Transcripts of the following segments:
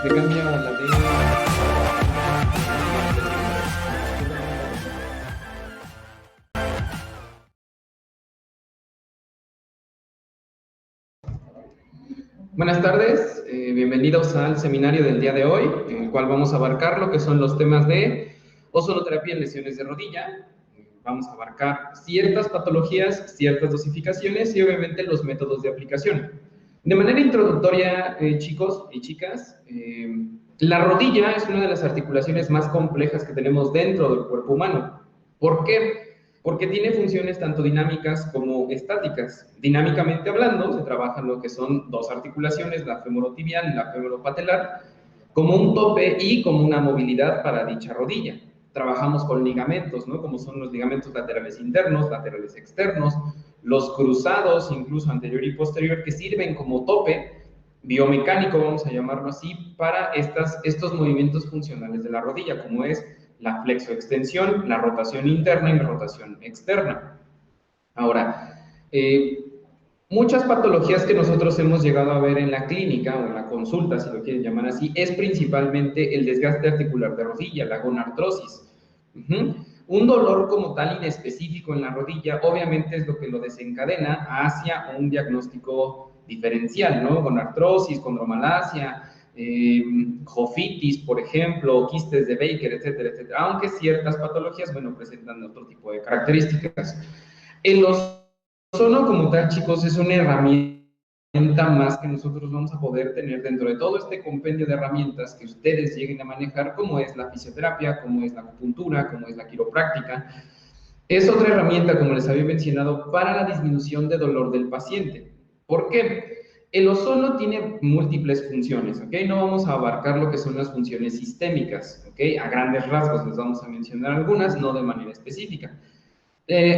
que cambia la de... Buenas tardes, bienvenidos al seminario del día de hoy, en el cual vamos a abarcar lo que son los temas de ozonoterapia en lesiones de rodilla. Vamos a abarcar ciertas patologías, ciertas dosificaciones y obviamente los métodos de aplicación. De manera introductoria, chicos y chicas, la rodilla es una de las articulaciones más complejas que tenemos dentro del cuerpo humano. ¿Por qué? Porque tiene funciones tanto dinámicas como estáticas. Dinámicamente hablando, se trabajan lo que son dos articulaciones, la femorotibial y la femoropatelar, como un tope y como una movilidad para dicha rodilla. Trabajamos con ligamentos, ¿no? Como son los ligamentos laterales internos, laterales externos, los cruzados, incluso anterior y posterior, que sirven como tope biomecánico, vamos a llamarlo así, para estos movimientos funcionales de la rodilla, como es la flexoextensión, la rotación interna y la rotación externa. Ahora, muchas patologías que nosotros hemos llegado a ver en la clínica o en la consulta, si lo quieren llamar así, es principalmente el desgaste articular de rodilla, la gonartrosis. Un dolor como tal inespecífico en la rodilla, obviamente es lo que lo desencadena hacia un diagnóstico diferencial, ¿no? Gonartrosis, condromalacia, jofitis, por ejemplo, quistes de Baker, etcétera, etcétera, aunque ciertas patologías, bueno, presentan otro tipo de características. El ozono como tal, chicos, es una herramienta más que nosotros vamos a poder tener dentro de todo este compendio de herramientas que ustedes lleguen a manejar, como es la fisioterapia, como es la acupuntura, como es la quiropráctica. Es otra herramienta, como les había mencionado, para la disminución de dolor del paciente. ¿Por qué? El ozono tiene múltiples funciones, ¿ok? No vamos a abarcar lo que son las funciones sistémicas, ¿ok? A grandes rasgos les vamos a mencionar algunas, no de manera específica.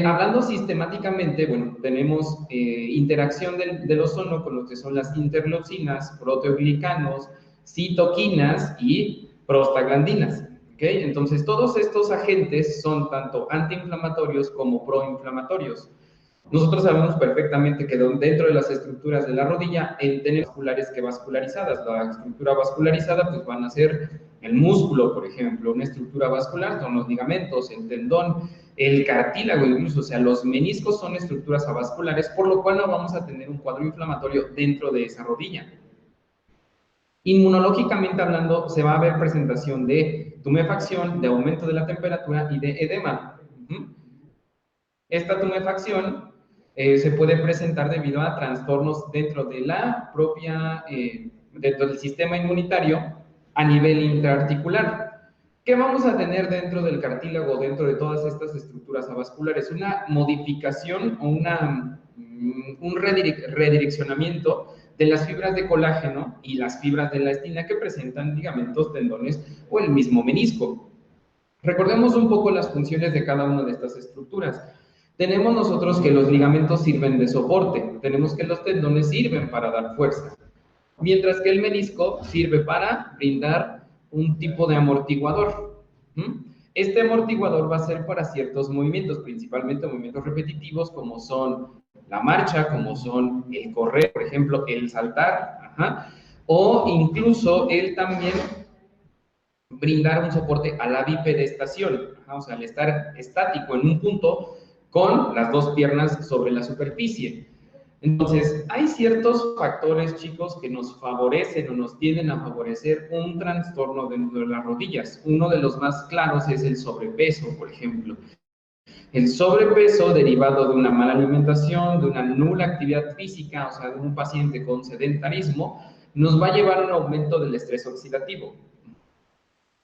Hablando sistemáticamente, bueno, tenemos interacción del ozono con lo que son las interleucinas, proteoglicanos, citoquinas y prostaglandinas. ¿Okay? Entonces, todos estos agentes son tanto antiinflamatorios como proinflamatorios. Nosotros sabemos perfectamente que dentro de las estructuras de la rodilla tenemos vasculares que vascularizadas. La estructura vascularizada pues van a ser el músculo, por ejemplo, una estructura vascular son los ligamentos, el tendón, el cartílago incluso, o sea, los meniscos son estructuras avasculares, por lo cual no vamos a tener un cuadro inflamatorio dentro de esa rodilla. Inmunológicamente hablando, se va a ver presentación de tumefacción, de aumento de la temperatura y de edema. Esta tumefacción se puede presentar debido a trastornos dentro de la propia, dentro del sistema inmunitario a nivel intraarticular. ¿Qué vamos a tener dentro del cartílago, dentro de todas estas estructuras avasculares? Una modificación o un redireccionamiento de las fibras de colágeno y las fibras de elastina que presentan ligamentos, tendones o el mismo menisco. Recordemos un poco las funciones de cada una de estas estructuras. Tenemos nosotros que los ligamentos sirven de soporte, tenemos que los tendones sirven para dar fuerza, mientras que el menisco sirve para brindar un tipo de amortiguador. Este amortiguador va a ser para ciertos movimientos, principalmente movimientos repetitivos como son la marcha, como son el correr, por ejemplo, el saltar, o incluso el también brindar un soporte a la bipedestación, o sea, al estar estático en un punto con las dos piernas sobre la superficie. Entonces, hay ciertos factores, chicos, que nos favorecen o nos tienden a favorecer un trastorno dentro de las rodillas. Uno de los más claros es el sobrepeso, por ejemplo. El sobrepeso derivado de una mala alimentación, de una nula actividad física, o sea, de un paciente con sedentarismo, nos va a llevar a un aumento del estrés oxidativo.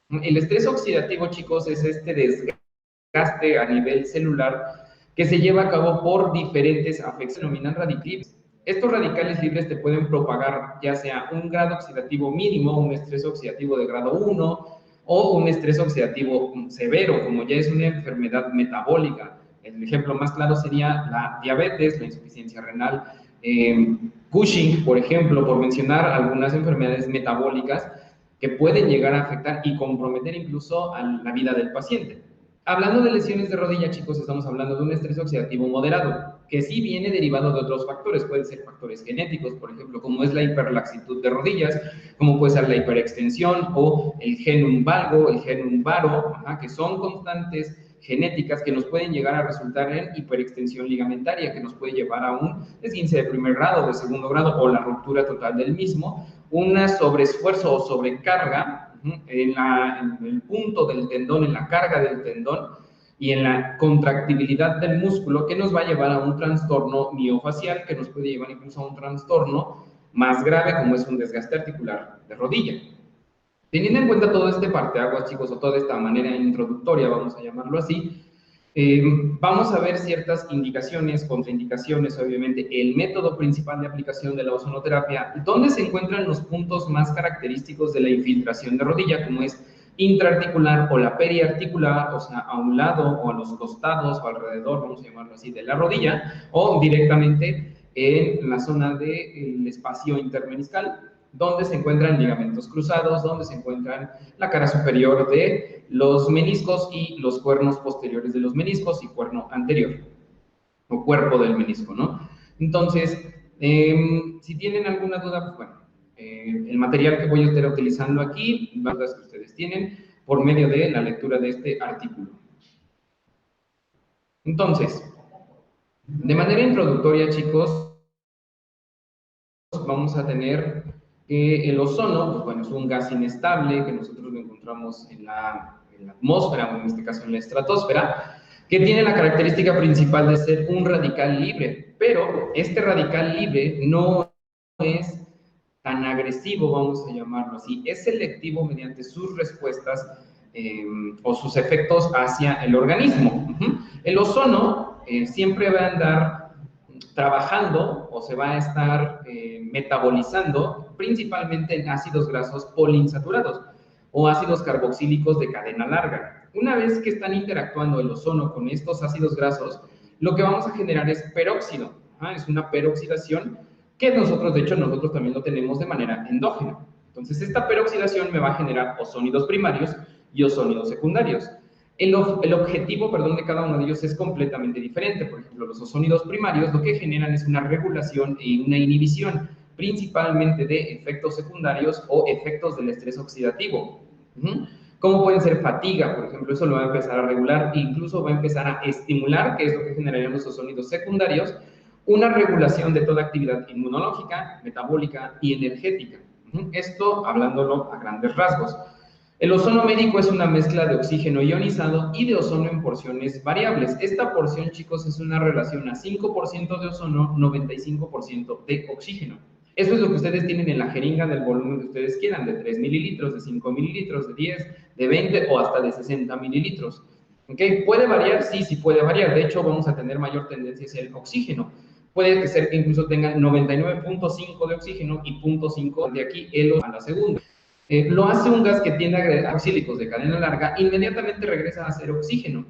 El estrés oxidativo, chicos, es este desgaste a nivel celular que se lleva a cabo por diferentes afecciones, se denominan radicales libres. Estos radicales libres te pueden propagar ya sea un grado oxidativo mínimo, un estrés oxidativo de grado 1 o un estrés oxidativo severo, como ya es una enfermedad metabólica. El ejemplo más claro sería la diabetes, la insuficiencia renal, Cushing, por ejemplo, por mencionar algunas enfermedades metabólicas que pueden llegar a afectar y comprometer incluso a la vida del paciente. Hablando de lesiones de rodilla, chicos, estamos hablando de un estrés oxidativo moderado, que sí viene derivado de otros factores, pueden ser factores genéticos, por ejemplo, como es la hiperlaxitud de rodillas, como puede ser la hiperextensión o el genum valgo, el genum varo, que son constantes genéticas que nos pueden llegar a resultar en hiperextensión ligamentaria, que nos puede llevar a un esguince de primer grado, de segundo grado o la ruptura total del mismo, un sobreesfuerzo o sobrecarga en el punto del tendón, en la carga del tendón y en la contractibilidad del músculo, que nos va a llevar a un trastorno miofacial, que nos puede llevar incluso a un trastorno más grave como es un desgaste articular de rodilla. Teniendo en cuenta todo este parteaguas, chicos, o toda esta manera introductoria, vamos a llamarlo así, vamos a ver ciertas indicaciones, contraindicaciones, obviamente, el método principal de aplicación de la ozonoterapia, donde se encuentran los puntos más característicos de la infiltración de rodilla, como es intraarticular o la periarticular, o sea, a un lado o a los costados o alrededor, vamos a llamarlo así, de la rodilla, o directamente en la zona del espacio intermeniscal, donde se encuentran ligamentos cruzados, donde se encuentran la cara superior de los meniscos y los cuernos posteriores de los meniscos y cuerno anterior, o cuerpo del menisco, ¿no? Entonces, si tienen alguna duda, pues bueno, el material que voy a estar utilizando aquí, las dudas que ustedes tienen, por medio de la lectura de este artículo. Entonces, de manera introductoria, chicos, vamos a tener que el ozono, pues bueno, es un gas inestable que nosotros lo encontramos en la atmósfera, o en este caso en la estratosfera, que tiene la característica principal de ser un radical libre, pero este radical libre no es tan agresivo, vamos a llamarlo así, es selectivo mediante sus respuestas o sus efectos hacia el organismo. El ozono siempre va a andar trabajando o se va a estar metabolizando principalmente en ácidos grasos poliinsaturados o ácidos carboxílicos de cadena larga. Una vez que están interactuando el ozono con estos ácidos grasos, lo que vamos a generar es peróxido. Es una peroxidación que nosotros, de hecho, nosotros también lo tenemos de manera endógena. Entonces, esta peroxidación me va a generar ozónidos primarios y ozónidos secundarios. El objetivo, perdón, de cada uno de ellos es completamente diferente. Por ejemplo, los ozónidos primarios lo que generan es una regulación y una inhibición, principalmente de efectos secundarios o efectos del estrés oxidativo. Como pueden ser fatiga, por ejemplo, eso lo va a empezar a regular e incluso va a empezar a estimular, que es lo que generarían los ozónidos secundarios, una regulación de toda actividad inmunológica, metabólica y energética. Esto hablándolo a grandes rasgos. El ozono médico es una mezcla de oxígeno ionizado y de ozono en porciones variables. Esta porción, chicos, es una relación a 5% de ozono, 95% de oxígeno. Eso es lo que ustedes tienen en la jeringa del volumen que ustedes quieran, de 3 mililitros, de 5 mililitros, de 10, de 20 o hasta de 60 mililitros. ¿Okay? ¿Puede variar? Sí, sí puede variar. De hecho, vamos a tener mayor tendencia hacia el oxígeno. Puede ser que incluso tengan 99.5 de oxígeno y 0.5 de aquí, el a la segunda. Lo hace un gas que tiende a agregar carboxílicos de cadena larga, inmediatamente regresa a ser oxígeno,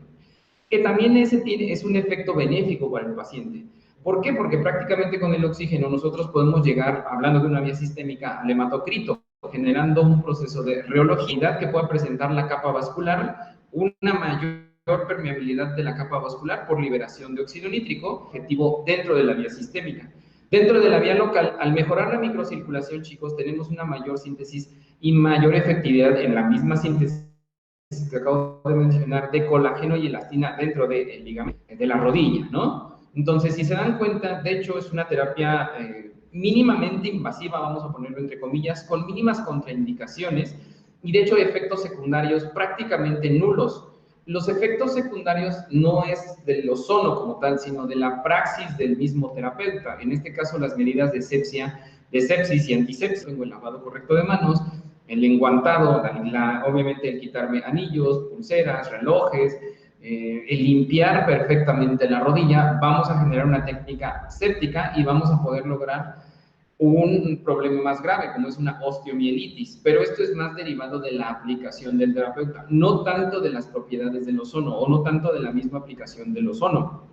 que también es un efecto benéfico para el paciente. ¿Por qué? Porque prácticamente con el oxígeno nosotros podemos llegar, hablando de una vía sistémica, al hematocrito, generando un proceso de reología que pueda presentar la capa vascular, una mayor permeabilidad de la capa vascular por liberación de óxido nítrico, objetivo dentro de la vía sistémica. Dentro de la vía local, al mejorar la microcirculación, chicos, tenemos una mayor síntesis y mayor efectividad en la misma síntesis que acabo de mencionar de colágeno y elastina dentro del ligamento, de la rodilla, ¿no? Entonces, si se dan cuenta, de hecho, es una terapia mínimamente invasiva, vamos a ponerlo entre comillas, con mínimas contraindicaciones y, de hecho, efectos secundarios prácticamente nulos. Los efectos secundarios no es del ozono como tal, sino de la praxis del mismo terapeuta. En este caso, las medidas de sepsis y antisepsis, el lavado correcto de manos, el enguantado, obviamente el quitarme anillos, pulseras, relojes, el limpiar perfectamente la rodilla, vamos a generar una técnica séptica y vamos a poder lograr un problema más grave, como es una osteomielitis, pero esto es más derivado de la aplicación del terapeuta, no tanto de las propiedades del ozono o no tanto de la misma aplicación del ozono.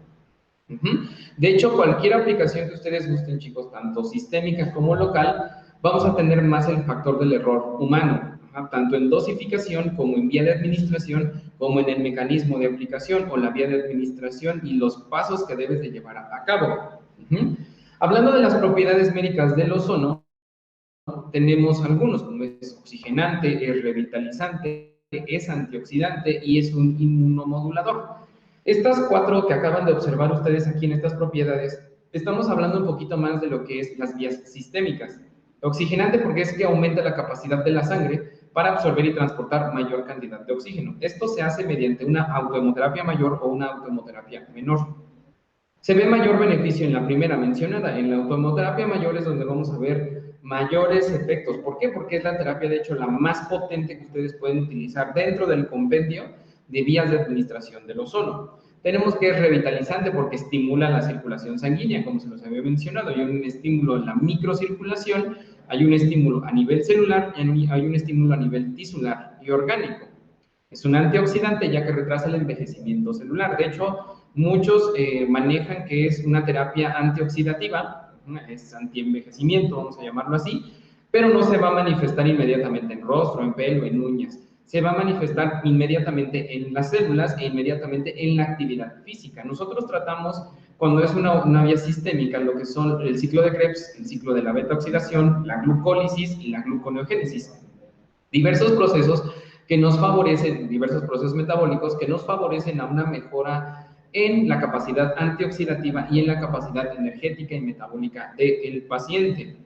De hecho, cualquier aplicación que ustedes gusten, chicos, tanto sistémica como local, vamos a tener más el factor del error humano, tanto en dosificación como en vía de administración, como en el mecanismo de aplicación o la vía de administración y los pasos que debes de llevar a cabo. Hablando de las propiedades médicas del ozono, tenemos algunos, como es oxigenante, es revitalizante, es antioxidante y es un inmunomodulador. Estas 4 que acaban de observar ustedes aquí en estas propiedades, estamos hablando un poquito más de lo que es las vías sistémicas. Oxigenante porque es que aumenta la capacidad de la sangre para absorber y transportar mayor cantidad de oxígeno. Esto se hace mediante una autohemoterapia mayor o una autohemoterapia menor. Se ve mayor beneficio en la primera mencionada, en la autohemoterapia mayor es donde vamos a ver mayores efectos. ¿Por qué? Porque es la terapia, de hecho, la más potente que ustedes pueden utilizar dentro del compendio de vías de administración del ozono. Tenemos que es revitalizante porque estimula la circulación sanguínea, como se los había mencionado. Hay un estímulo en la microcirculación, hay un estímulo a nivel celular y hay un estímulo a nivel tisular y orgánico. Es un antioxidante ya que retrasa el envejecimiento celular. De hecho, muchos manejan que es una terapia antioxidativa, es antienvejecimiento, vamos a llamarlo así, pero no se va a manifestar inmediatamente en rostro, en pelo, en uñas. Se va a manifestar inmediatamente en las células e inmediatamente en la actividad física. Nosotros tratamos, cuando es una vía sistémica, lo que son el ciclo de Krebs, el ciclo de la beta-oxidación, la glucólisis y la gluconeogénesis. Diversos procesos que nos favorecen, diversos procesos metabólicos que nos favorecen a una mejora en la capacidad antioxidativa y en la capacidad energética y metabólica del paciente.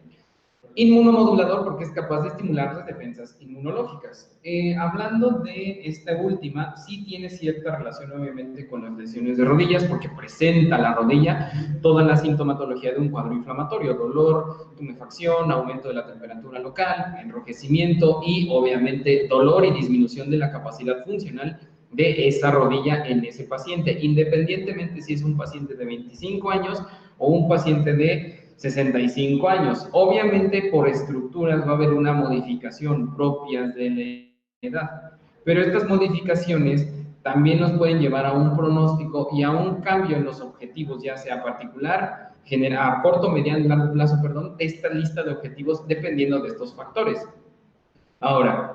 Inmunomodulador porque es capaz de estimular las defensas inmunológicas. Hablando de esta última, sí tiene cierta relación obviamente con las lesiones de rodillas porque presenta la rodilla toda la sintomatología de un cuadro inflamatorio, dolor, tumefacción, aumento de la temperatura local, enrojecimiento y obviamente dolor y disminución de la capacidad funcional de esa rodilla en ese paciente, independientemente si es un paciente de 25 años o un paciente de 65 años. Obviamente por estructuras va a haber una modificación propia de la edad, pero estas modificaciones también nos pueden llevar a un pronóstico y a un cambio en los objetivos, ya sea particular, a corto, mediano y largo plazo, perdón, esta lista de objetivos dependiendo de estos factores. Ahora,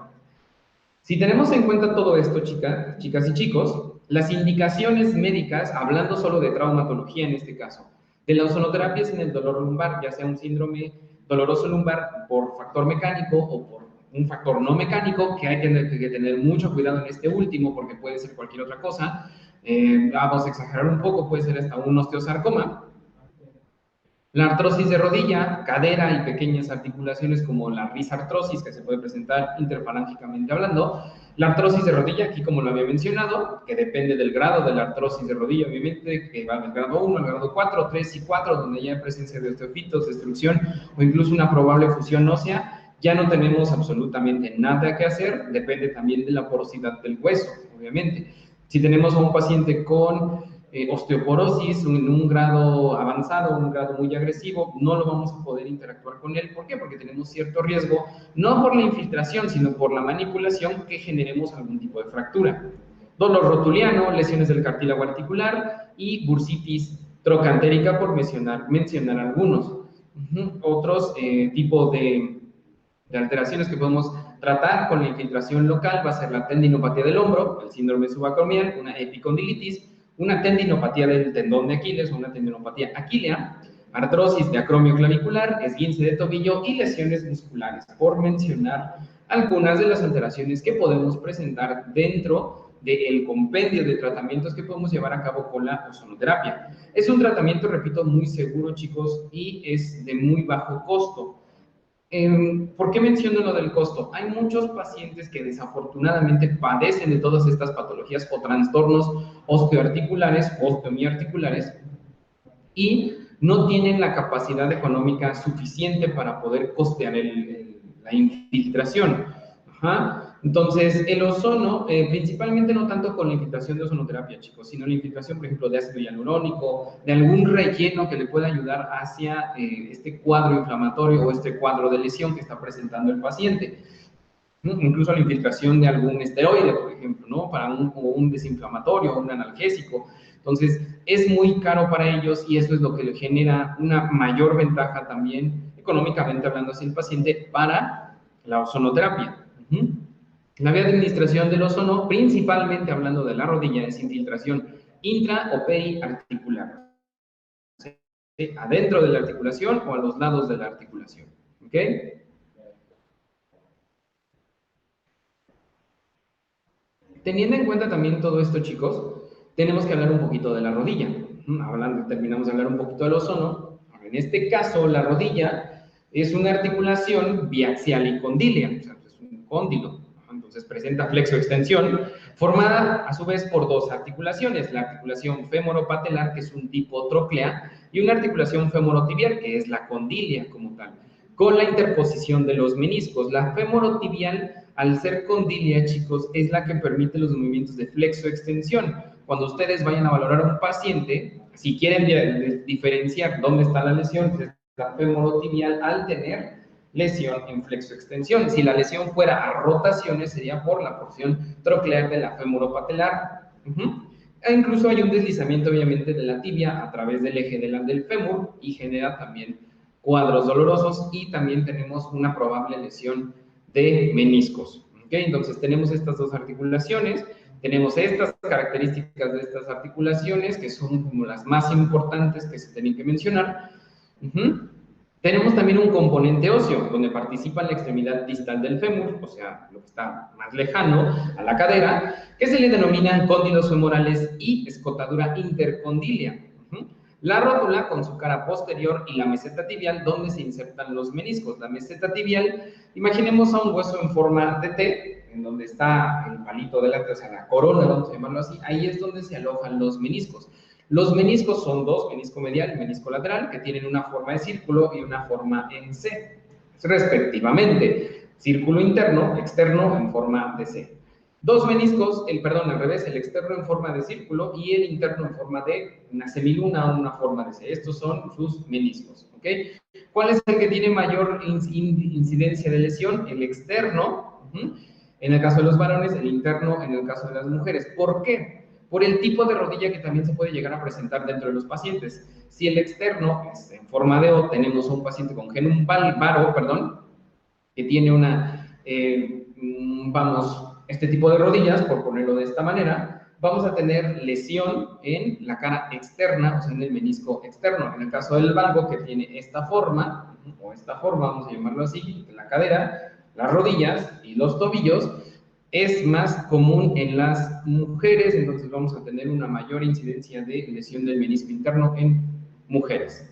si tenemos en cuenta todo esto, chicas y chicos, las indicaciones médicas, hablando solo de traumatología en este caso, de la ozonoterapia es en el dolor lumbar, ya sea un síndrome doloroso lumbar por factor mecánico o por un factor no mecánico, que hay que tener mucho cuidado en este último porque puede ser cualquier otra cosa. Vamos a exagerar un poco, puede ser hasta un osteosarcoma. La artrosis de rodilla, cadera y pequeñas articulaciones como la risartrosis, que se puede presentar interfalángicamente hablando. La artrosis de rodilla, aquí como lo había mencionado, que depende del grado de la artrosis de rodilla, obviamente, que va del grado 1 al grado 4, 3 y 4, donde ya hay presencia de osteofitos, destrucción o incluso una probable fusión ósea. Ya no tenemos absolutamente nada que hacer, depende también de la porosidad del hueso, obviamente. Si tenemos a un paciente con osteoporosis en un grado avanzado, un grado muy agresivo, no lo vamos a poder interactuar con él. ¿Por qué? Porque tenemos cierto riesgo, no por la infiltración, sino por la manipulación que generemos algún tipo de fractura. Dolor rotuliano, lesiones del cartílago articular y bursitis trocantérica, por mencionar algunos. Otros tipos de alteraciones que podemos tratar con la infiltración local va a ser la tendinopatía del hombro, el síndrome subacromial, una epicondilitis, una tendinopatía del tendón de Aquiles o una tendinopatía aquilea, artrosis de acromio clavicular, esguince de tobillo y lesiones musculares, por mencionar algunas de las alteraciones que podemos presentar dentro del compendio de tratamientos que podemos llevar a cabo con la ozonoterapia. Es un tratamiento, repito, muy seguro, chicos, y es de muy bajo costo. ¿Por qué menciono lo del costo? Hay muchos pacientes que desafortunadamente padecen de todas estas patologías o trastornos osteoarticulares, osteomiarticulares, y no tienen la capacidad económica suficiente para poder costear la infiltración. Entonces, el ozono, principalmente no tanto con la infiltración de ozonoterapia, chicos, sino la infiltración, por ejemplo, de ácido hialurónico, de algún relleno que le pueda ayudar hacia este cuadro inflamatorio o este cuadro de lesión que está presentando el paciente. Incluso la infiltración de algún esteroide, por ejemplo, ¿no? Para un desinflamatorio o un analgésico. Entonces, es muy caro para ellos y eso es lo que le genera una mayor ventaja también, económicamente hablando, hacia el paciente para la ozonoterapia. La vía de administración del ozono, principalmente hablando de la rodilla, es infiltración intra o periarticular. ¿Sí? Adentro de la articulación o a los lados de la articulación. ¿Ok? Teniendo en cuenta también todo esto, chicos, tenemos que hablar un poquito de la rodilla. Terminamos de hablar un poquito del ozono. En este caso, la rodilla es una articulación biaxial y condílea, o sea, es un cóndilo. Entonces presenta flexoextensión, formada a su vez por dos articulaciones, la articulación femoropatelar, que es un tipo tróclea, y una articulación femorotibial, que es la condílea como tal, con la interposición de los meniscos. La femorotibial, al ser condílea, chicos, es la que permite los movimientos de flexoextensión. Cuando ustedes vayan a valorar a un paciente, si quieren diferenciar dónde está la lesión, es la femorotibial al tener lesión en flexoextensión. Si la lesión fuera a rotaciones, sería por la porción troclear de la femoropatelar. E incluso hay un deslizamiento, obviamente, de la tibia a través del eje del fémur y genera también cuadros dolorosos, y también tenemos una probable lesión de meniscos. ¿Okay? Entonces tenemos estas dos articulaciones, tenemos estas características de estas articulaciones que son como las más importantes que se tienen que mencionar. Tenemos también un componente óseo, donde participa la extremidad distal del fémur, o sea, lo que está más lejano a la cadera, que se le denominan cóndilos femorales y escotadura intercondílea. La rótula con su cara posterior y la meseta tibial, donde se insertan los meniscos. La meseta tibial, imaginemos a un hueso en forma de T, en donde está el palito delante, o sea, la corona, vamos a llamarlo así, ahí es donde se alojan los meniscos. Los meniscos son dos, menisco medial y menisco lateral, que tienen una forma de círculo y una forma en C, respectivamente. Círculo interno, externo en forma de C. Dos meniscos, al revés, el externo en forma de círculo y el interno en forma de una semiluna o una forma de C. Estos son sus meniscos, ¿ok? ¿Cuál es el que tiene mayor incidencia de lesión? El externo, en el caso de los varones, el interno en el caso de las mujeres. ¿Por qué? Por el tipo de rodilla que también se puede llegar a presentar dentro de los pacientes. Si el externo es en forma de O, tenemos a un paciente con genum varo, que tiene este tipo de rodillas, por ponerlo de esta manera, vamos a tener lesión en la cara externa, o sea, en el menisco externo. En el caso del valgo, que tiene esta forma, vamos a llamarlo así, en la cadera, las rodillas y los tobillos, es más común en las mujeres, entonces vamos a tener una mayor incidencia de lesión del menisco interno en mujeres.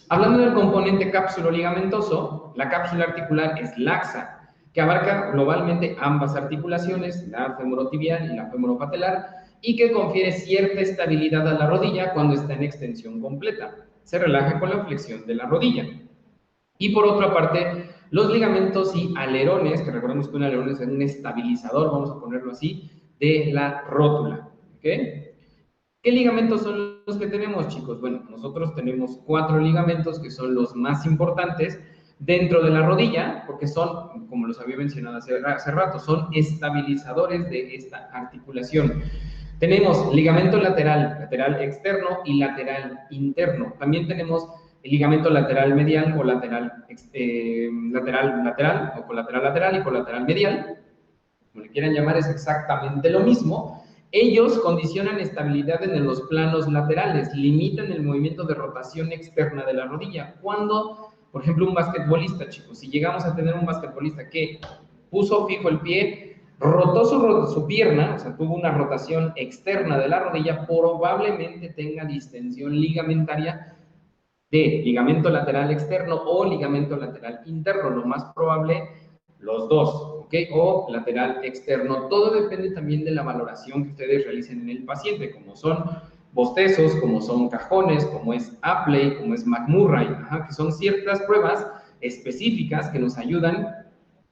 Hablando del componente cápsulo-ligamentoso, la cápsula articular es laxa, que abarca globalmente ambas articulaciones, la femorotibial y la femoropatelar, y que confiere cierta estabilidad a la rodilla cuando está en extensión completa. Se relaja con la flexión de la rodilla. Y por otra parte, los ligamentos y alerones, que recordemos que un alerón es un estabilizador, vamos a ponerlo así, de la rótula. ¿Okay? ¿Qué ligamentos son los que tenemos, chicos? Bueno, nosotros tenemos 4 ligamentos que son los más importantes dentro de la rodilla, porque son, como los había mencionado hace rato, son estabilizadores de esta articulación. Tenemos ligamento lateral, lateral externo y lateral interno. También tenemos el ligamento lateral medial o lateral lateral o colateral lateral y colateral medial. Como le quieran llamar, es exactamente lo mismo. Ellos condicionan estabilidad en los planos laterales, limitan el movimiento de rotación externa de la rodilla. Cuando, por ejemplo, un basquetbolista, chicos, si llegamos a tener un basquetbolista que puso fijo el pie, rotó su pierna, o sea, tuvo una rotación externa de la rodilla, probablemente tenga distensión ligamentaria de ligamento lateral externo o ligamento lateral interno, lo más probable, los dos. ¿Okay? O lateral externo. Todo depende también de la valoración que ustedes realicen en el paciente, como son bostezos, como son cajones, como es Apley, como es McMurray, que son ciertas pruebas específicas que nos ayudan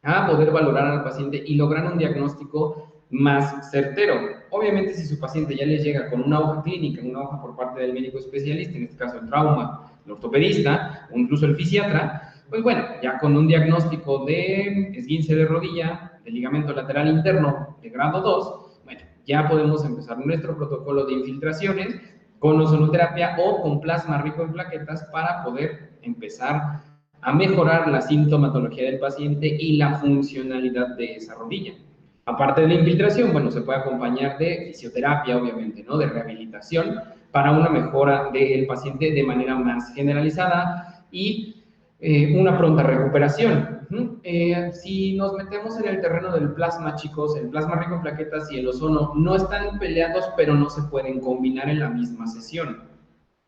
a poder valorar al paciente y lograr un diagnóstico más certero. Obviamente, si su paciente ya les llega con una hoja clínica, una hoja por parte del médico especialista, en este caso el trauma, el ortopedista o incluso el fisiatra, pues bueno, ya con un diagnóstico de esguince de rodilla, de ligamento lateral interno de grado 2, bueno, ya podemos empezar nuestro protocolo de infiltraciones con ozonoterapia o con plasma rico en plaquetas para poder empezar a mejorar la sintomatología del paciente y la funcionalidad de esa rodilla. Aparte de la infiltración, bueno, se puede acompañar de fisioterapia, obviamente, ¿no? De rehabilitación para una mejora del paciente de manera más generalizada y una pronta recuperación. Si nos metemos en el terreno del plasma, chicos, el plasma rico en plaquetas y el ozono no están peleados, pero no se pueden combinar en la misma sesión.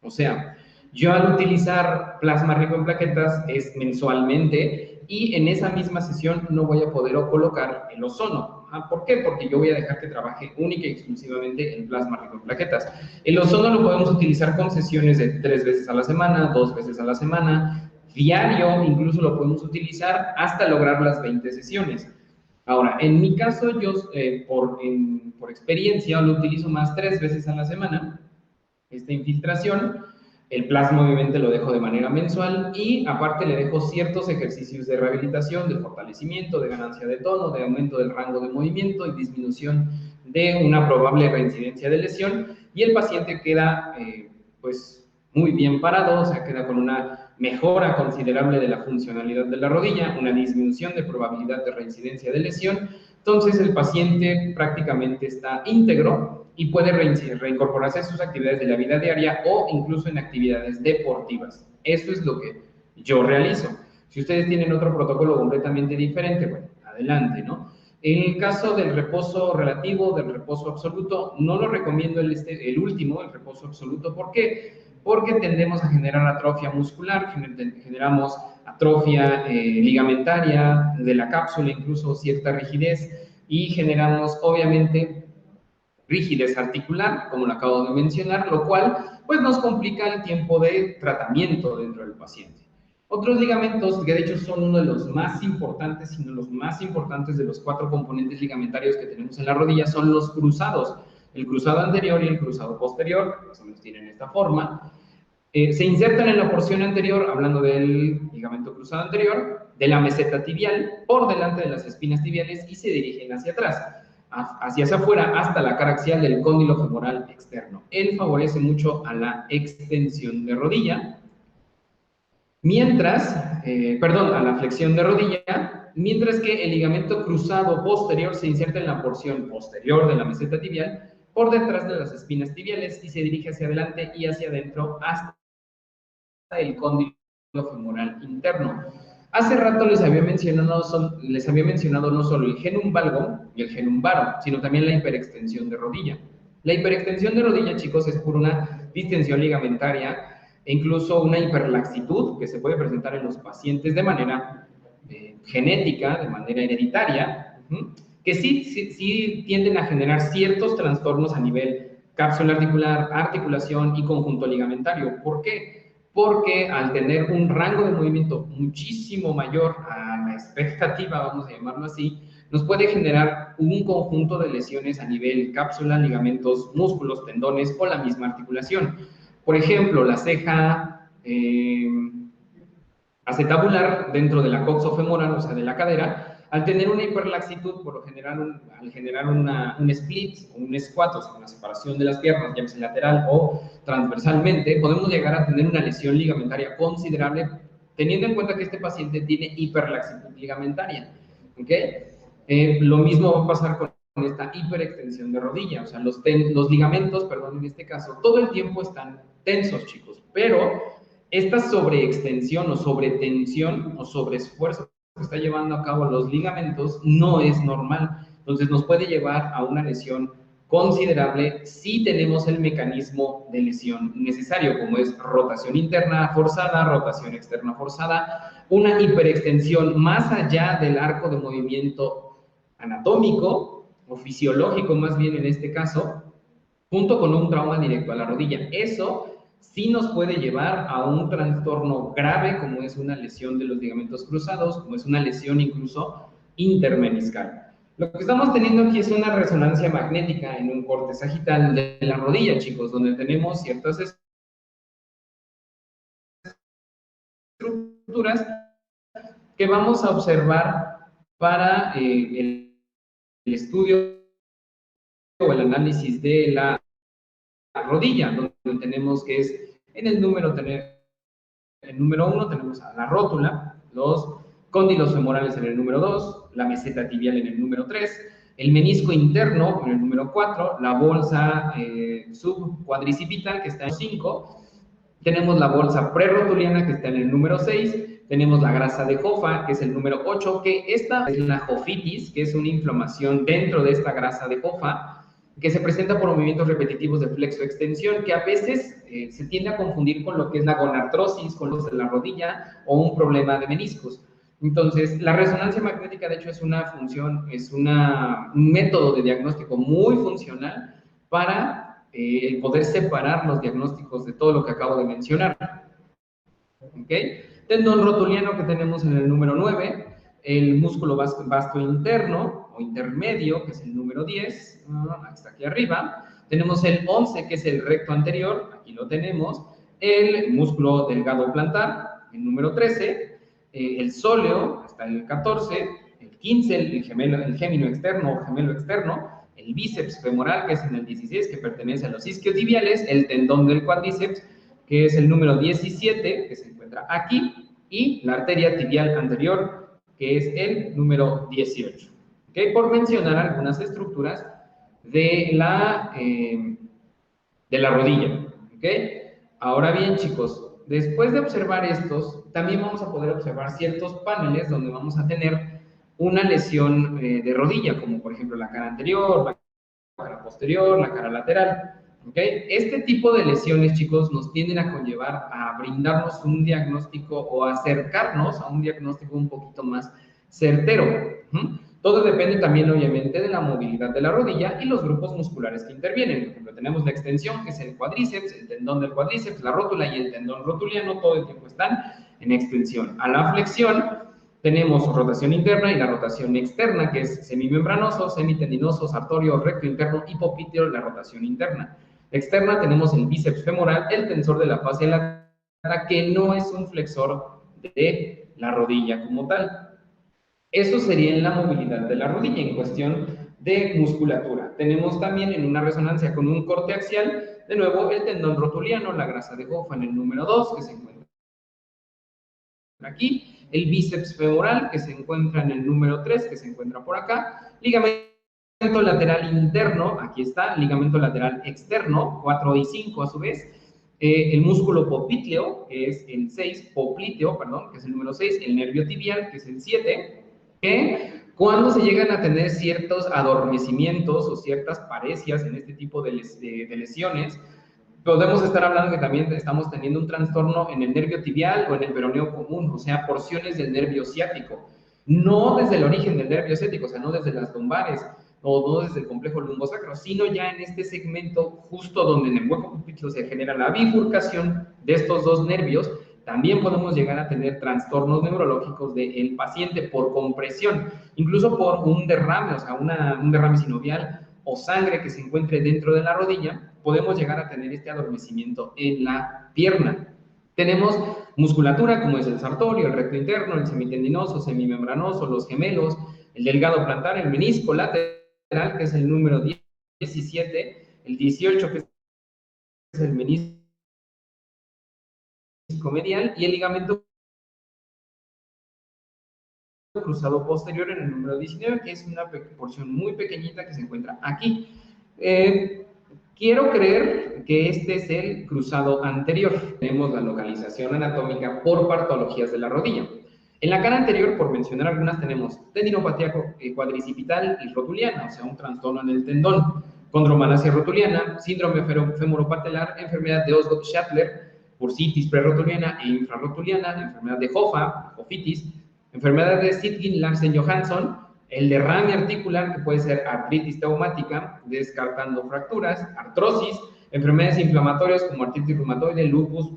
O sea, yo al utilizar plasma rico en plaquetas es mensualmente y en esa misma sesión no voy a poder colocar el ozono. ¿Por qué? Porque yo voy a dejar que trabaje única y exclusivamente en plasma rico en plaquetas. El ozono lo podemos utilizar con sesiones de 3 veces a la semana, 2 veces a la semana, diario, incluso lo podemos utilizar hasta lograr las 20 sesiones. Ahora, en mi caso, yo por experiencia lo utilizo más 3 veces a la semana, esta infiltración. El plasma obviamente lo dejo de manera mensual y aparte le dejo ciertos ejercicios de rehabilitación, de fortalecimiento, de ganancia de tono, de aumento del rango de movimiento y disminución de una probable reincidencia de lesión, y el paciente queda pues muy bien parado, o sea, queda con una mejora considerable de la funcionalidad de la rodilla, una disminución de probabilidad de reincidencia de lesión. Entonces el paciente prácticamente está íntegro y puede reincorporarse a sus actividades de la vida diaria o incluso en actividades deportivas. Eso es lo que yo realizo. Si ustedes tienen otro protocolo completamente diferente, bueno, adelante, ¿no? En el caso del reposo relativo, del reposo absoluto, no lo recomiendo el último, el reposo absoluto. ¿Por qué? Porque tendemos a generar atrofia muscular, generamos atrofia ligamentaria de la cápsula, incluso cierta rigidez, y generamos obviamente rigidez articular, como lo acabo de mencionar, lo cual pues nos complica el tiempo de tratamiento dentro del paciente. Otros ligamentos, que de hecho son uno de los más importantes, sino los más importantes de los 4 componentes ligamentarios que tenemos en la rodilla, son los cruzados. El cruzado anterior y el cruzado posterior, más o menos tienen esta forma. Se insertan en la porción anterior, hablando del ligamento cruzado anterior, de la meseta tibial, por delante de las espinas tibiales y se dirigen hacia atrás, hacia afuera, hasta la cara axial del cóndilo femoral externo. Él favorece mucho a la extensión de rodilla, a la flexión de rodilla, mientras que el ligamento cruzado posterior se inserta en la porción posterior de la meseta tibial, por detrás de las espinas tibiales y se dirige hacia adelante y hacia adentro hasta el cóndilo femoral interno. Hace rato les había mencionado no solo el genum valgum y el genum varum, sino también la hiperextensión de rodilla. La hiperextensión de rodilla, chicos, es por una distensión ligamentaria e incluso una hiperlaxitud que se puede presentar en los pacientes de manera genética, de manera hereditaria, que sí tienden a generar ciertos trastornos a nivel cápsula articular, articulación y conjunto ligamentario. ¿Por qué? Porque al tener un rango de movimiento muchísimo mayor a la expectativa, vamos a llamarlo así, nos puede generar un conjunto de lesiones a nivel cápsula, ligamentos, músculos, tendones o la misma articulación. Por ejemplo, la ceja acetabular dentro de la coxofemoral, o sea, de la cadera, al tener una hiperlaxitud, por lo general, al generar un split o un squat, o sea, una separación de las piernas, ya sea lateral o transversalmente, podemos llegar a tener una lesión ligamentaria considerable, teniendo en cuenta que este paciente tiene hiperlaxitud ligamentaria. ¿Ok? Lo mismo va a pasar con esta hiperextensión de rodilla, o sea, los ligamentos, perdón, en este caso, todo el tiempo están tensos, chicos, pero esta sobreextensión o sobretensión o sobreesfuerzo que está llevando a cabo los ligamentos no es normal. Entonces nos puede llevar a una lesión considerable si tenemos el mecanismo de lesión necesario, como es rotación interna forzada, rotación externa forzada, una hiperextensión más allá del arco de movimiento anatómico o fisiológico, más bien en este caso, junto con un trauma directo a la rodilla. Eso sí nos puede llevar a un trastorno grave, como es una lesión de los ligamentos cruzados, como es una lesión incluso intermeniscal. Lo que estamos teniendo aquí es una resonancia magnética en un corte sagital de la rodilla, chicos, donde tenemos ciertas estructuras que vamos a observar para el estudio o el análisis de la rodilla, donde tenemos que es en el número 1 tenemos a la rótula, los cóndilos femorales en el número 2, la meseta tibial en el número 3, el menisco interno en el número 4, la bolsa subcuadricipital que está en el 5, tenemos la bolsa prerrotuliana que está en el número 6, Tenemos la grasa de Hoffa, que es el número 8, que esta es la jofitis, que es una inflamación dentro de esta grasa de Hoffa, que se presenta por movimientos repetitivos de flexoextensión, que a veces se tiende a confundir con lo que es la gonartrosis, con los de la rodilla o un problema de meniscos. Entonces, la resonancia magnética, de hecho, es una función, un método de diagnóstico muy funcional para poder separar los diagnósticos de todo lo que acabo de mencionar. ¿Ok? Tendón rotuliano que tenemos en el número 9, el músculo vasto interno o intermedio, que es el número 10, está aquí arriba. Tenemos el 11, que es el recto anterior, aquí lo tenemos. El músculo delgado plantar, el número 13. El sóleo, está en el 14. El 15, el gémino externo o gemelo externo. El bíceps femoral, que es en el 16, que pertenece a los isquiotibiales. El tendón del cuádriceps, que es el número 17, que se encuentra aquí, y la arteria tibial anterior, que es el número 18. ¿Okay? Por mencionar algunas estructuras de la rodilla. ¿Okay? Ahora bien, chicos, después de observar estos, también vamos a poder observar ciertos paneles donde vamos a tener una lesión de rodilla, como por ejemplo la cara anterior, la cara posterior, la cara lateral. ¿Okay? Este tipo de lesiones, chicos, nos tienden a conllevar a brindarnos un diagnóstico o acercarnos a un diagnóstico un poquito más certero. Todo depende también, obviamente, de la movilidad de la rodilla y los grupos musculares que intervienen. Por ejemplo, tenemos la extensión, que es el cuádriceps, el tendón del cuádriceps, la rótula y el tendón rotuliano, todo el tiempo están en extensión. A la flexión, tenemos rotación interna y la rotación externa, que es semimembranoso, semitendinoso, sartorio, recto interno y popliteo, la rotación interna. Externa tenemos el bíceps femoral, el tensor de la fascia lata, que no es un flexor de la rodilla como tal. Eso sería en la movilidad de la rodilla, en cuestión de musculatura. Tenemos también en una resonancia con un corte axial, de nuevo, el tendón rotuliano, la grasa de Hoffa en el número 2, que se encuentra aquí, el bíceps femoral, que se encuentra en el número 3, que se encuentra por acá, ligamento lateral interno, aquí está, ligamento lateral externo, 4 y 5 a su vez, el músculo popliteo, que es el 6, popliteo, perdón, que es el número 6, el nervio tibial, que es el 7, que cuando se llegan a tener ciertos adormecimientos o ciertas paresias en este tipo de lesiones, podemos estar hablando que también estamos teniendo un trastorno en el nervio tibial o en el peroneo común, o sea, porciones del nervio ciático. No desde el origen del nervio ciático, o sea, no desde las lumbares, o no desde el complejo lumbosacro, sino ya en este segmento justo donde en el hueco popliteo se genera la bifurcación de estos dos nervios. También podemos llegar a tener trastornos neurológicos del paciente por compresión, incluso por un derrame, o sea, un derrame sinovial o sangre que se encuentre dentro de la rodilla, podemos llegar a tener este adormecimiento en la pierna. Tenemos musculatura como es el sartorio, el recto interno, el semitendinoso, semimembranoso, los gemelos, el delgado plantar, el menisco lateral, que es el número 17, el 18, que es el menisco medial, y el ligamento cruzado posterior en el número 19, que es una porción muy pequeñita que se encuentra aquí. Quiero creer que este es el cruzado anterior. Tenemos la localización anatómica por patologías de la rodilla. En la cara anterior, por mencionar algunas, tenemos tendinopatía cuadricipital y rotuliana, o sea, un trastorno en el tendón, condromalacia rotuliana, síndrome femoropatelar, enfermedad de Osgood-Scheffler, bursitis prerotuliana e infrarrotuliana, enfermedad de Hoffa, hofitis, enfermedad de Sitgin-Larsen-Johansson, el derrame articular, que puede ser artritis traumática, descartando fracturas, artrosis, enfermedades inflamatorias como artritis reumatoide, lupus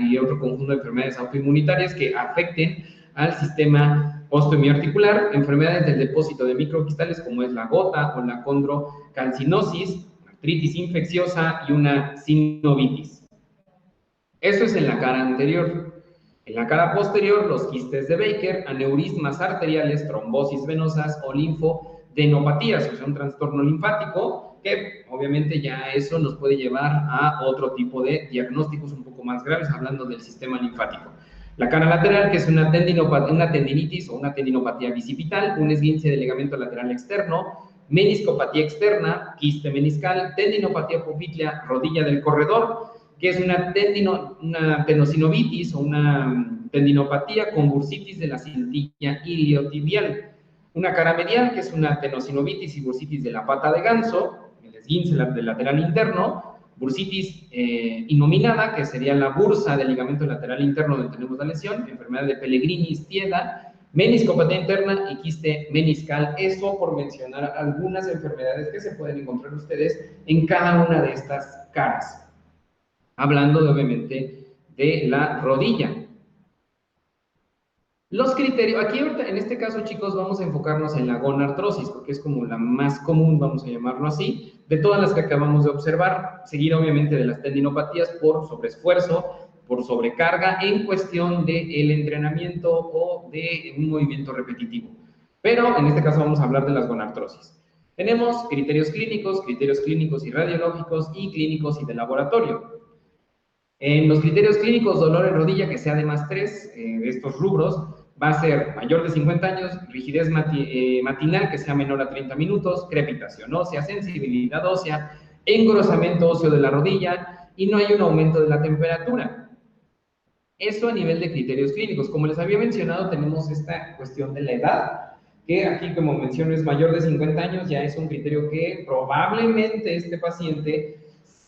y otro conjunto de enfermedades autoinmunitarias que afecten al sistema osteomiarticular, enfermedades del depósito de microcristales como es la gota o la condrocalcinosis, artritis infecciosa y una sinovitis. Eso es en la cara anterior. En la cara posterior, los quistes de Baker, aneurismas arteriales, trombosis venosas o linfodenopatías, o sea, un trastorno linfático, que obviamente ya eso nos puede llevar a otro tipo de diagnósticos un poco más graves, hablando del sistema linfático. La cara lateral, que es una tendinitis o una tendinopatía bicipital, un esguince del ligamento lateral externo, meniscopatía externa, quiste meniscal, tendinopatía poplitea, rodilla del corredor, que es una tendinocinovitis o una tendinopatía con bursitis de la cintilla iliotibial. Una cara medial, que es una tenosinovitis y bursitis de la pata de ganso, el esguince del lateral interno, bursitis innominada, que sería la bursa del ligamento lateral interno donde tenemos la lesión, enfermedad de Pellegrini-Stieda, meniscopatía interna y quiste meniscal, eso por mencionar algunas enfermedades que se pueden encontrar ustedes en cada una de estas caras. Hablando obviamente de la rodilla. Los criterios, aquí ahorita, en este caso, chicos, vamos a enfocarnos en la gonartrosis, porque es como la más común, vamos a llamarlo así, de todas las que acabamos de observar, seguir obviamente de las tendinopatías por sobreesfuerzo, por sobrecarga en cuestión del entrenamiento o de un movimiento repetitivo. Pero en este caso vamos a hablar de las gonartrosis. Tenemos criterios clínicos y radiológicos y clínicos y de laboratorio. En los criterios clínicos, dolor en rodilla que sea de +3, de estos rubros, va a ser mayor de 50 años, rigidez matinal que sea menor a 30 minutos, crepitación ósea, sensibilidad ósea, engrosamiento óseo de la rodilla y no hay un aumento de la temperatura. Eso a nivel de criterios clínicos. Como les había mencionado, tenemos esta cuestión de la edad, que aquí, como menciono, es mayor de 50 años, ya es un criterio que probablemente este paciente,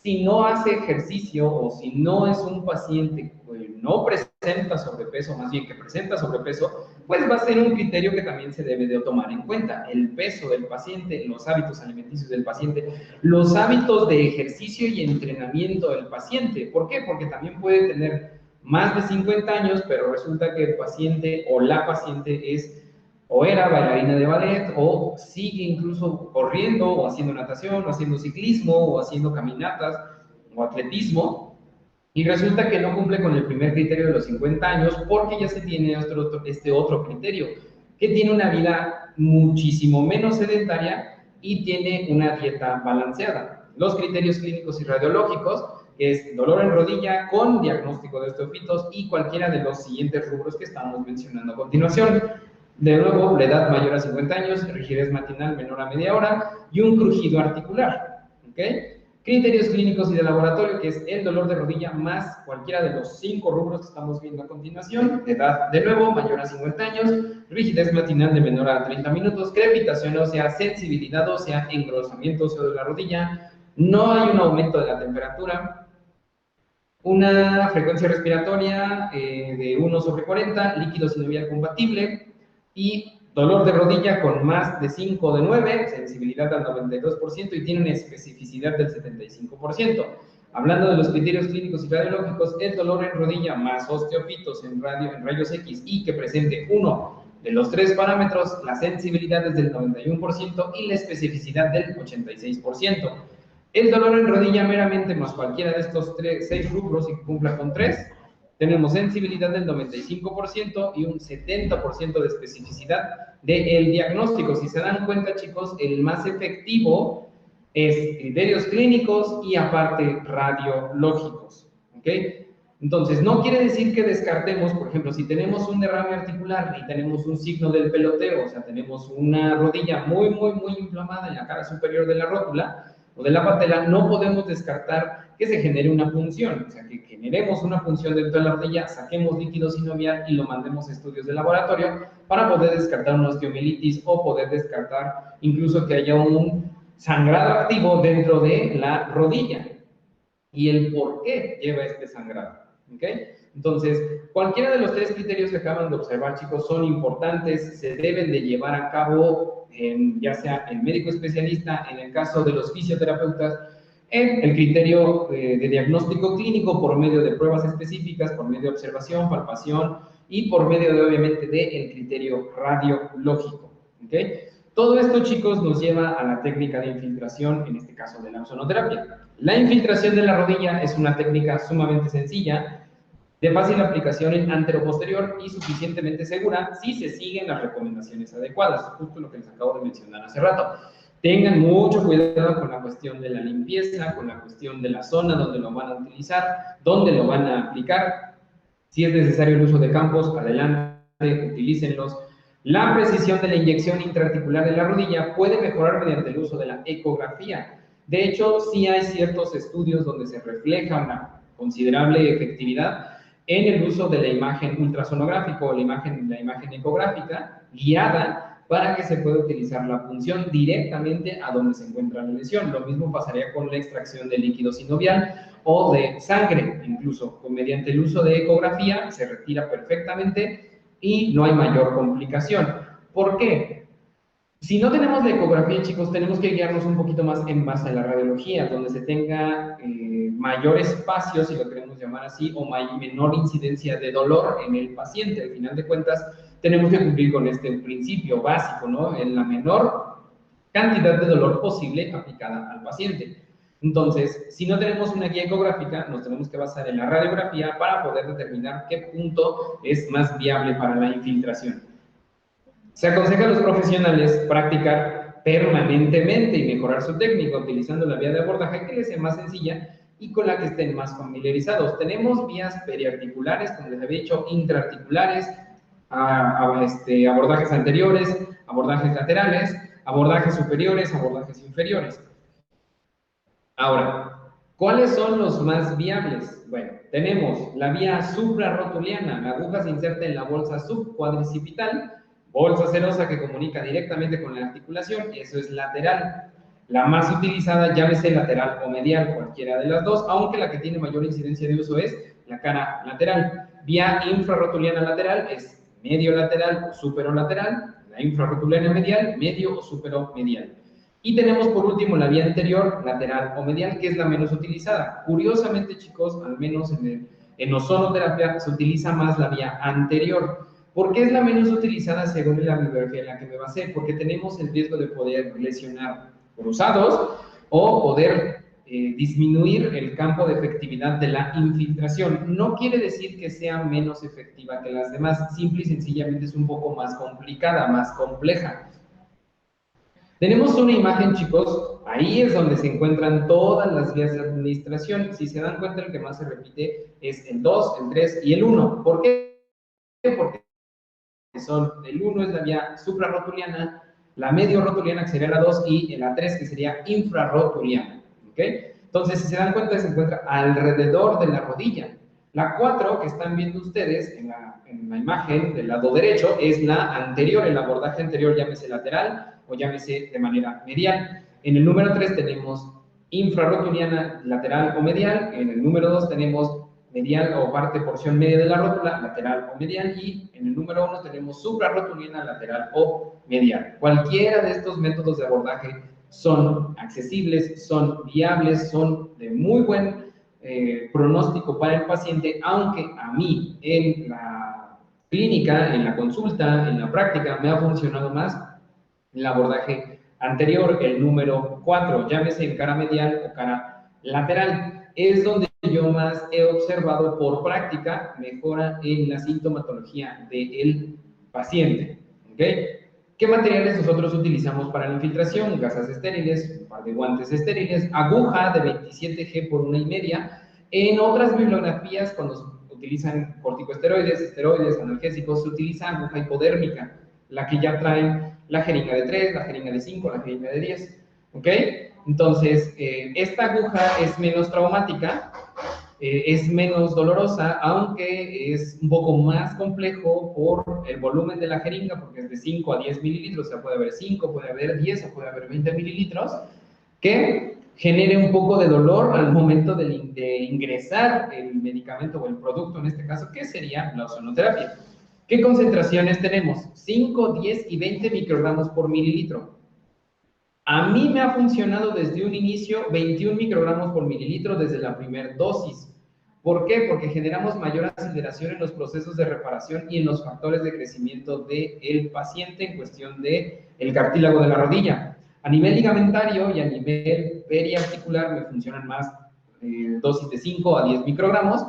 si no hace ejercicio o si no es un paciente que no presenta sobrepeso, más bien que presenta sobrepeso, pues va a ser un criterio que también se debe de tomar en cuenta. El peso del paciente, los hábitos alimenticios del paciente, los hábitos de ejercicio y entrenamiento del paciente. ¿Por qué? Porque también puede tener más de 50 años, pero resulta que el paciente o la paciente es o era bailarina de ballet, o sigue incluso corriendo, o haciendo natación, o haciendo ciclismo, o haciendo caminatas, o atletismo, y resulta que no cumple con el primer criterio de los 50 años, porque ya se tiene este otro criterio, que tiene una vida muchísimo menos sedentaria y tiene una dieta balanceada. Los criterios clínicos y radiológicos es dolor en rodilla con diagnóstico de osteofitos y cualquiera de los siguientes rubros que estamos mencionando a continuación. De nuevo, la edad mayor a 50 años, rigidez matinal menor a media hora y un crujido articular. ¿Okay? Criterios clínicos y de laboratorio, que es el dolor de rodilla más cualquiera de los 5 rubros que estamos viendo a continuación. Edad, de nuevo, mayor a 50 años, rigidez matinal de menor a 30 minutos, crepitación ósea, sensibilidad ósea, engrosamiento óseo de la rodilla, no hay un aumento de la temperatura, una frecuencia respiratoria de 1/40, líquido sinovial compatible, y dolor de rodilla con más de 5 de 9, sensibilidad al 92% y tiene una especificidad del 75%. Hablando de los criterios clínicos y radiológicos, el dolor en rodilla más osteofitos en rayos X y que presente uno de los 3 parámetros, la sensibilidad es del 91% y la especificidad del 86%. El dolor en rodilla meramente más cualquiera de estos 6 rubros y que cumpla con 3, tenemos sensibilidad del 95% y un 70% de especificidad del diagnóstico. Si se dan cuenta, chicos, el más efectivo es criterios clínicos y aparte radiológicos. ¿Ok? Entonces, no quiere decir que descartemos, por ejemplo, si tenemos un derrame articular y tenemos un signo del peloteo, o sea, tenemos una rodilla muy inflamada en la cara superior de la rótula o de la patela, no podemos descartar que se genere una punción, o sea, que generemos una punción dentro de la rodilla, saquemos líquido sinovial y lo mandemos a estudios de laboratorio para poder descartar una osteomielitis o poder descartar incluso que haya un sangrado activo dentro de la rodilla y el por qué lleva este sangrado. ¿Okay? Entonces, cualquiera de los 3 criterios que acaban de observar, chicos, son importantes, se deben de llevar a cabo, ya sea el médico especialista, en el caso de los fisioterapeutas, en el criterio de diagnóstico clínico por medio de pruebas específicas, por medio de observación, palpación y por medio de, obviamente, del criterio radiológico. ¿Okay? Todo esto, chicos, nos lleva a la técnica de infiltración, en este caso de la ozonoterapia. La infiltración de la rodilla es una técnica sumamente sencilla, de fácil aplicación en anteroposterior y suficientemente segura si se siguen las recomendaciones adecuadas, justo lo que les acabo de mencionar hace rato. Tengan mucho cuidado con la cuestión de la limpieza, con la cuestión de la zona donde lo van a utilizar, dónde lo van a aplicar. Si es necesario el uso de campos, adelante, utilícenlos. La precisión de la inyección intraarticular de la rodilla puede mejorar mediante el uso de la ecografía. De hecho, sí hay ciertos estudios donde se refleja una considerable efectividad en el uso de la imagen ultrasonográfica o la imagen ecográfica guiada para que se pueda utilizar la punción directamente a donde se encuentra la lesión. Lo mismo pasaría con la extracción de líquido sinovial o de sangre, incluso mediante el uso de ecografía se retira perfectamente y no hay mayor complicación. ¿Por qué? Si no tenemos la ecografía, chicos, tenemos que guiarnos un poquito más en base a la radiología, donde se tenga mayor espacio, si lo queremos llamar así, o menor incidencia de dolor en el paciente. Al final de cuentas, tenemos que cumplir con este principio básico, ¿no? En la menor cantidad de dolor posible aplicada al paciente. Entonces, si no tenemos una guía ecográfica, nos tenemos que basar en la radiografía para poder determinar qué punto es más viable para la infiltración. Se aconseja a los profesionales practicar permanentemente y mejorar su técnica utilizando la vía de abordaje que les sea más sencilla y con la que estén más familiarizados. Tenemos vías periarticulares, como les había dicho, intraarticulares, abordajes anteriores, abordajes laterales, abordajes superiores, abordajes inferiores. Ahora, ¿cuáles son los más viables? Bueno, tenemos la vía suprarrotuliana, la aguja se inserta en la bolsa subcuadricipital, bolsa serosa que comunica directamente con la articulación, eso es lateral. La más utilizada, llámese lateral o medial, cualquiera de las dos, aunque la que tiene mayor incidencia de uso es la cara lateral. Vía infrarrotuliana lateral es medio lateral o superolateral, la infrarrotuliana medial, medio o superomedial. Y tenemos por último la vía anterior, lateral o medial, que es la menos utilizada. Curiosamente, chicos, al menos en ozonoterapia se utiliza más la vía anterior. ¿Por qué es la menos utilizada según la bibliografía en la que me basé? Porque tenemos el riesgo de poder lesionar cruzados o poder disminuir el campo de efectividad de la infiltración. No quiere decir que sea menos efectiva que las demás, simple y sencillamente es un poco más complicada, más compleja. Tenemos una imagen, chicos, ahí es donde se encuentran todas las vías de administración. Si se dan cuenta, el que más se repite es el 2, el 3 y el 1. ¿Por qué? Porque el 1 es la vía suprarrotuliana, la medio rotuliana que sería la 2 y la 3 que sería infrarrotuliana. ¿Ok? Entonces, si se dan cuenta, se encuentra alrededor de la rodilla. La 4 que están viendo ustedes en la imagen del lado derecho es la anterior, el abordaje anterior, llámese lateral o llámese de manera medial. En el número 3 tenemos infrarrotuliana lateral o medial, en el número 2 tenemos medial o porción media de la rótula, lateral o medial, y en el número 1 tenemos suprarrotuliana lateral o medial. Cualquiera de estos métodos de abordaje son accesibles, son viables, son de muy buen pronóstico para el paciente, aunque a mí en la clínica, en la consulta, en la práctica, me ha funcionado más el abordaje anterior, el número 4, llámese en cara medial o cara lateral. Es donde yo más he observado por práctica mejora en la sintomatología del paciente. ¿Okay? ¿Qué materiales nosotros utilizamos para la infiltración? Gasas estériles, un par de guantes estériles, aguja de 27G por 1,5. En otras bibliografías, cuando se utilizan corticosteroides, esteroides, analgésicos, se utiliza aguja hipodérmica, la que ya traen la jeringa de 3, la jeringa de 5, la jeringa de 10. ¿Ok? Entonces, esta aguja es menos traumática, es menos dolorosa, aunque es un poco más complejo por el volumen de la jeringa, porque es de 5 a 10 mililitros, o sea, puede haber 5, puede haber 10 o puede haber 20 mililitros, que genere un poco de dolor al momento de ingresar el medicamento o el producto, en este caso, que sería la ozonoterapia. ¿Qué concentraciones tenemos? 5, 10 y 20 microgramos por mililitro. A mí me ha funcionado desde un inicio 21 microgramos por mililitro desde la primera dosis. ¿Por qué? Porque generamos mayor aceleración en los procesos de reparación y en los factores de crecimiento del paciente en cuestión del cartílago de la rodilla. A nivel ligamentario y a nivel periarticular me funcionan más dosis de 5 a 10 microgramos.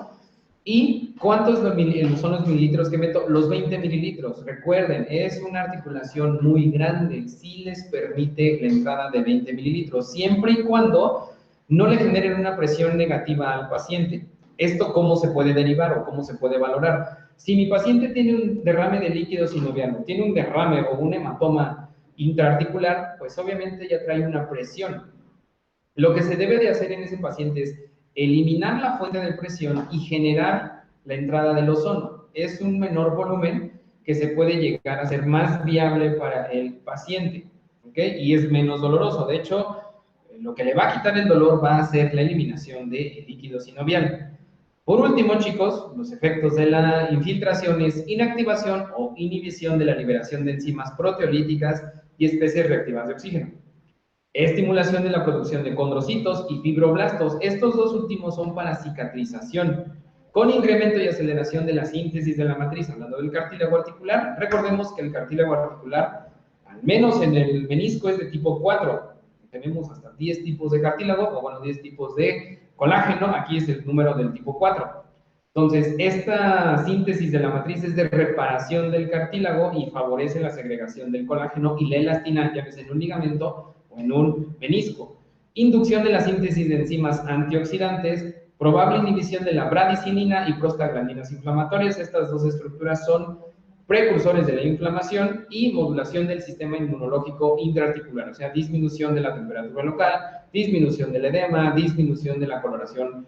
¿Y cuántos son los mililitros que meto? Los 20 mililitros. Recuerden, es una articulación muy grande. Sí les permite la entrada de 20 mililitros, siempre y cuando no le generen una presión negativa al paciente. ¿Esto cómo se puede derivar o cómo se puede valorar? Si mi paciente tiene un derrame de líquido sinovial, tiene un derrame o un hematoma intraarticular, pues obviamente ya trae una presión. Lo que se debe de hacer en ese paciente es eliminar la fuente de presión y generar la entrada del ozono. Es un menor volumen que se puede llegar a ser más viable para el paciente, ¿ok? Y es menos doloroso. De hecho, lo que le va a quitar el dolor va a ser la eliminación de líquido sinovial. Por último, chicos, los efectos de la infiltración es inactivación o inhibición de la liberación de enzimas proteolíticas y especies reactivas de oxígeno. Estimulación de la producción de condrocitos y fibroblastos. Estos dos últimos son para cicatrización, con incremento y aceleración de la síntesis de la matriz. Hablando del cartílago articular, recordemos que el cartílago articular, al menos en el menisco, es de tipo 4. Tenemos hasta 10 tipos de cartílago, o bueno, 10 tipos de colágeno. Aquí es el número del tipo 4. Entonces, esta síntesis de la matriz es de reparación del cartílago y favorece la segregación del colágeno y la elastina, ya sea en un ligamento o en un menisco. Inducción de la síntesis de enzimas antioxidantes, probable inhibición de la bradicinina y prostaglandinas inflamatorias. Estas dos estructuras son precursores de la inflamación y modulación del sistema inmunológico intraarticular, o sea, disminución de la temperatura local, disminución del edema, disminución de la coloración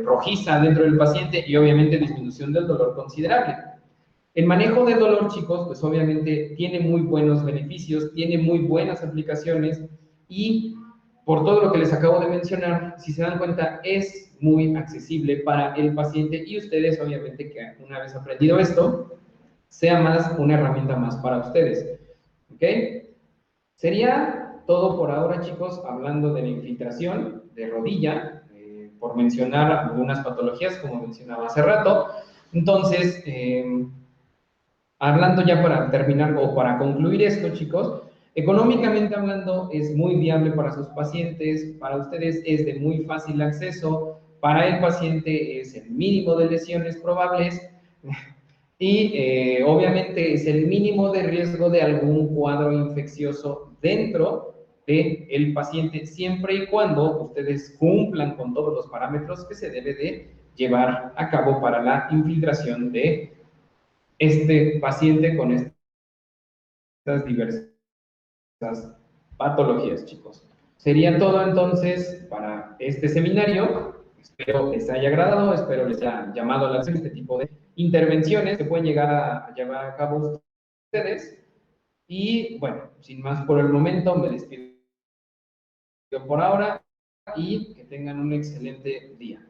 rojiza dentro del paciente y obviamente disminución del dolor considerable. El manejo del dolor, chicos, pues obviamente tiene muy buenos beneficios, tiene muy buenas aplicaciones y por todo lo que les acabo de mencionar, si se dan cuenta, es muy accesible para el paciente y ustedes, obviamente, que una vez aprendido esto, sea más una herramienta más para ustedes. ¿Ok? Sería todo por ahora, chicos, hablando de la infiltración de rodilla, por mencionar algunas patologías, como mencionaba hace rato. Entonces, hablando ya para terminar o para concluir esto, chicos, económicamente hablando es muy viable para sus pacientes, para ustedes es de muy fácil acceso, para el paciente es el mínimo de lesiones probables y obviamente es el mínimo de riesgo de algún cuadro infeccioso dentro del paciente, siempre y cuando ustedes cumplan con todos los parámetros que se debe de llevar a cabo para la infiltración de este paciente con estas diversas patologías, chicos. Sería todo entonces para este seminario. Espero les haya agradado, espero les haya llamado la atención este tipo de intervenciones que pueden llegar a llevar a cabo ustedes. Y bueno, sin más por el momento, me despido por ahora y que tengan un excelente día.